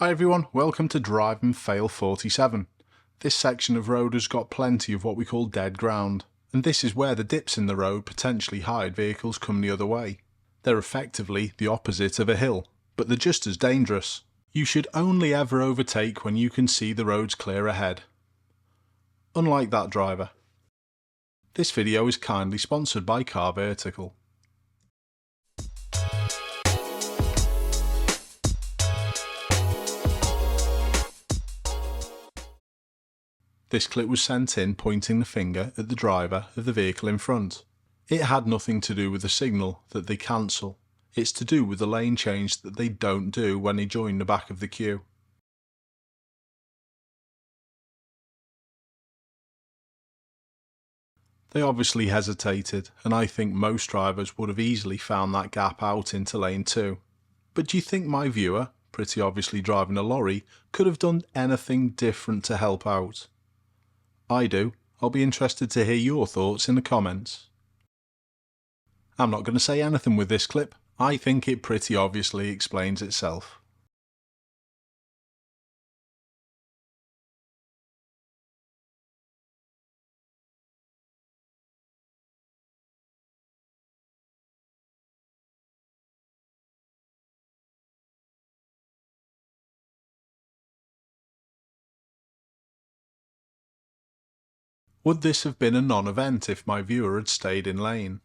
Hi everyone, welcome to Drive and Fail 47. This section of road has got plenty of what we call dead ground, and this is where the dips in the road potentially hide vehicles coming the other way. They're effectively the opposite of a hill, but they're just as dangerous. You should only ever overtake when you can see the roads clear ahead. Unlike that driver. This video is kindly sponsored by Car Vertical. This clip was sent in pointing the finger at the driver of the vehicle in front. It had nothing to do with the signal that they cancel. It's to do with the lane change that they don't do when they join the back of the queue. They obviously hesitated, and I think most drivers would have easily found that gap out into lane 2. But do you think my viewer, pretty obviously driving a lorry, could have done anything different to help out? I do. I'll be interested to hear your thoughts in the comments. I'm not going to say anything with this clip. I think it pretty obviously explains itself. Would this have been a non-event if my viewer had stayed in lane?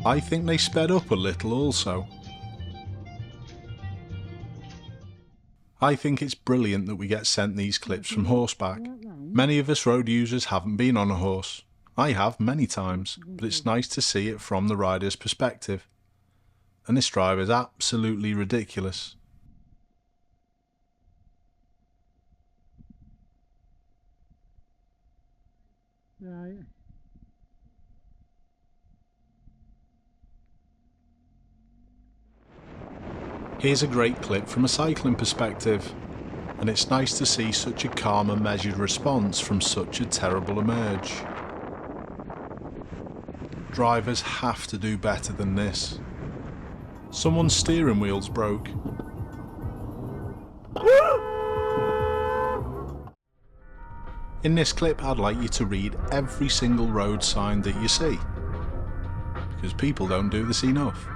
I think they sped up a little also. I think it's brilliant that we get sent these clips from horseback. Many of us road users haven't been on a horse. I have many times, but it's nice to see it from the rider's perspective. And this drive is absolutely ridiculous. Here's a great clip from a cycling perspective, and it's nice to see such a calm and measured response from such a terrible emerge. Drivers have to do better than this. Someone's steering wheel's broke. In this clip, I'd like you to read every single road sign that you see, because people don't do this enough.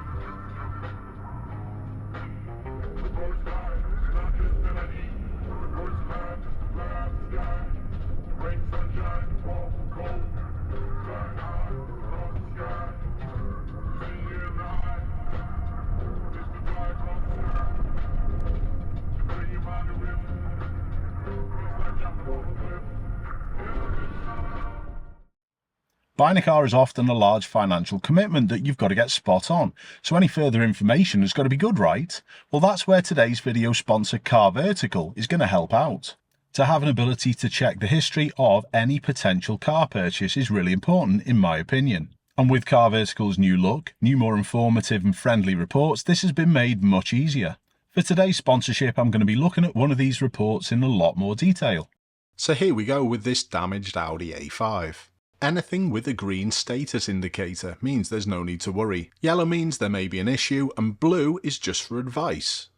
Buying a car is often a large financial commitment that you've got to get spot on, so any further information has got to be good, right? Well, that's where today's video sponsor Car Vertical is going to help out. To have an ability to check the history of any potential car purchase is really important in my opinion. And with Car Vertical's new look, new more informative and friendly reports, this has been made much easier. For today's sponsorship, I'm going to be looking at one of these reports in a lot more detail. So here we go with this damaged Audi A5. Anything with a green status indicator means there's no need to worry. Yellow means there may be an issue, and blue is just for advice.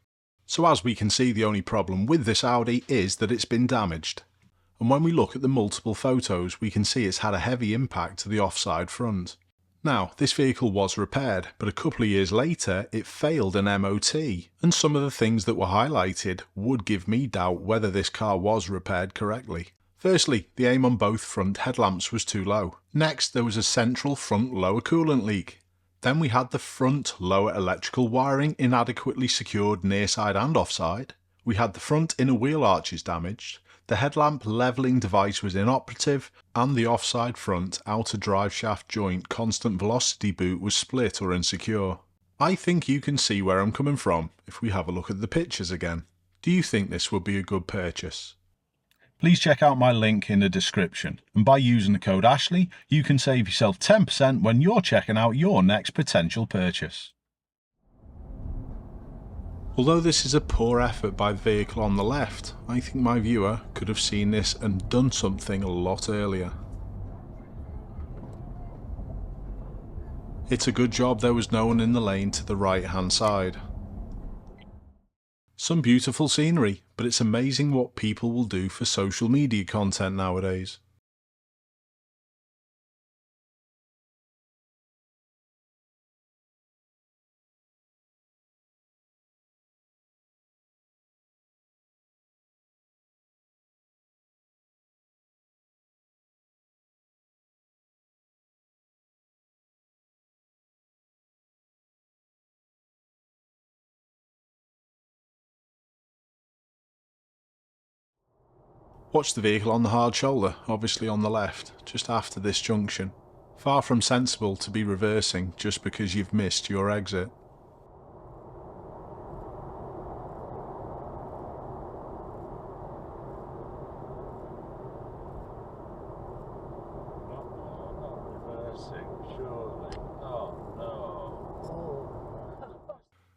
So as we can see, the only problem with this Audi is that it's been damaged. And when we look at the multiple photos, we can see it's had a heavy impact to the offside front. Now, this vehicle was repaired, but a couple of years later it failed an MOT, and some of the things that were highlighted would give me doubt whether this car was repaired correctly. Firstly, the aim on both front headlamps was too low. Next, there was a central front lower coolant leak. Then we had the front lower electrical wiring inadequately secured near side and offside. We had the front inner wheel arches damaged. The headlamp levelling device was inoperative, and the offside front outer drive shaft joint constant velocity boot was split or insecure. I think you can see where I'm coming from if we have a look at the pictures again. Do you think this would be a good purchase? Please check out my link in the description, and by using the code Ashley, you can save yourself 10% when you're checking out your next potential purchase. Although this is a poor effort by the vehicle on the left, I think my viewer could have seen this and done something a lot earlier. It's a good job there was no one in the lane to the right hand side. Some beautiful scenery, but it's amazing what people will do for social media content nowadays. Watch the vehicle on the hard shoulder, obviously on the left, just after this junction. Far from sensible to be reversing just because you've missed your exit.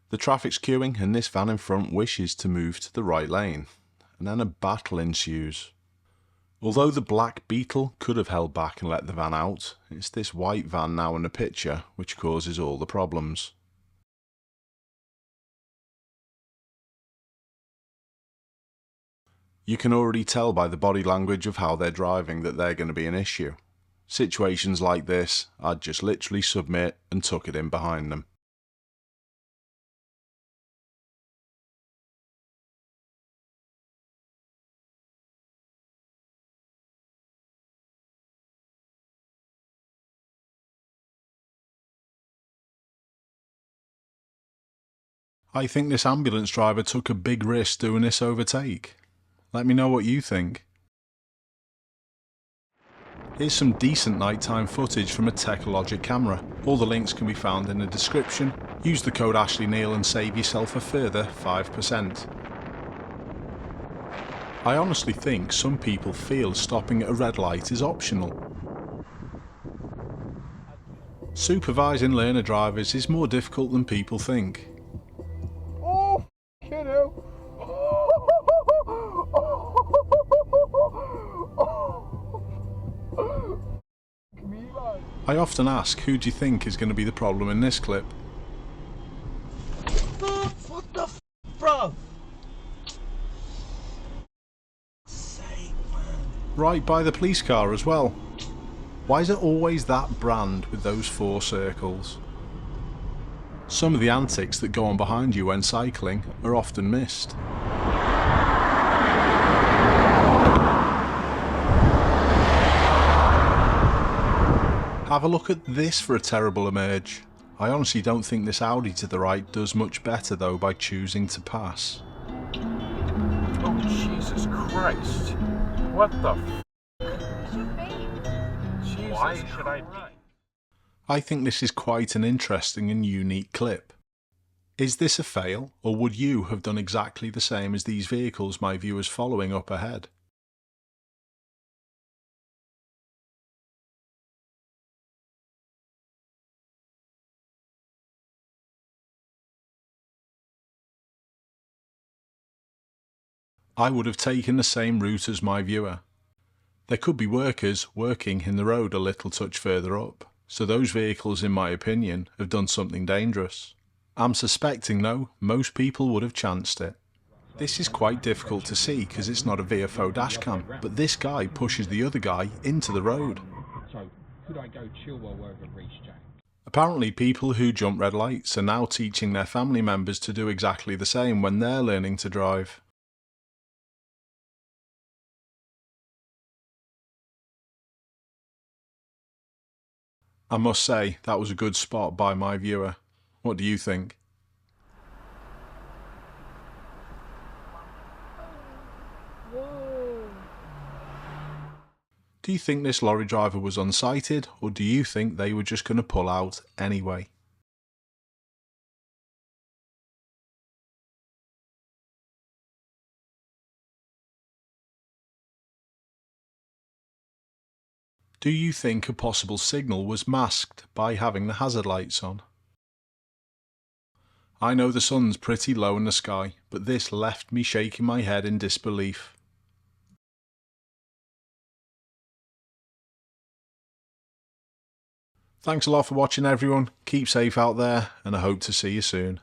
The traffic's queuing and this van in front wishes to move to the right lane, and then a battle ensues. Although the black Beetle could have held back and let the van out, it's this white van now in the picture which causes all the problems. You can already tell by the body language of how they're driving that they're going to be an issue. Situations like this, I'd just literally submit and tuck it in behind them. I think this ambulance driver took a big risk doing this overtake. Let me know what you think. Here's some decent nighttime footage from a Technologic camera. All the links can be found in the description. Use the code AshleyNeil and save yourself a further 5%. I honestly think some people feel stopping at a red light is optional. Supervising learner drivers is more difficult than people think. I often ask, who do you think is going to be the problem in this clip? What the f, bro? Right by the police car as well. Why is it always that brand with those 4 circles? Some of the antics that go on behind you when cycling are often missed. Have a look at this for a terrible emerge. I honestly don't think this Audi to the right does much better though by choosing to pass. Oh Jesus Christ! What the f***? Why should I be? I think this is quite an interesting and unique clip. Is this a fail, or would you have done exactly the same as these vehicles my viewers following up ahead? I would have taken the same route as my viewer. There could be workers working in the road a little touch further up, so those vehicles, in my opinion, have done something dangerous. I'm suspecting though, most people would have chanced it. This is quite difficult to see because it's not a VFO dashcam, but this guy pushes the other guy into the road. So, could I go chill while we're over Reach, Jack? Apparently people who jump red lights are now teaching their family members to do exactly the same when they're learning to drive. I must say, that was a good spot by my viewer. What do you think? Do you think this lorry driver was unsighted, or do you think they were just going to pull out anyway? Do you think a possible signal was masked by having the hazard lights on? I know the sun's pretty low in the sky, but this left me shaking my head in disbelief. Thanks a lot for watching everyone, keep safe out there, and I hope to see you soon.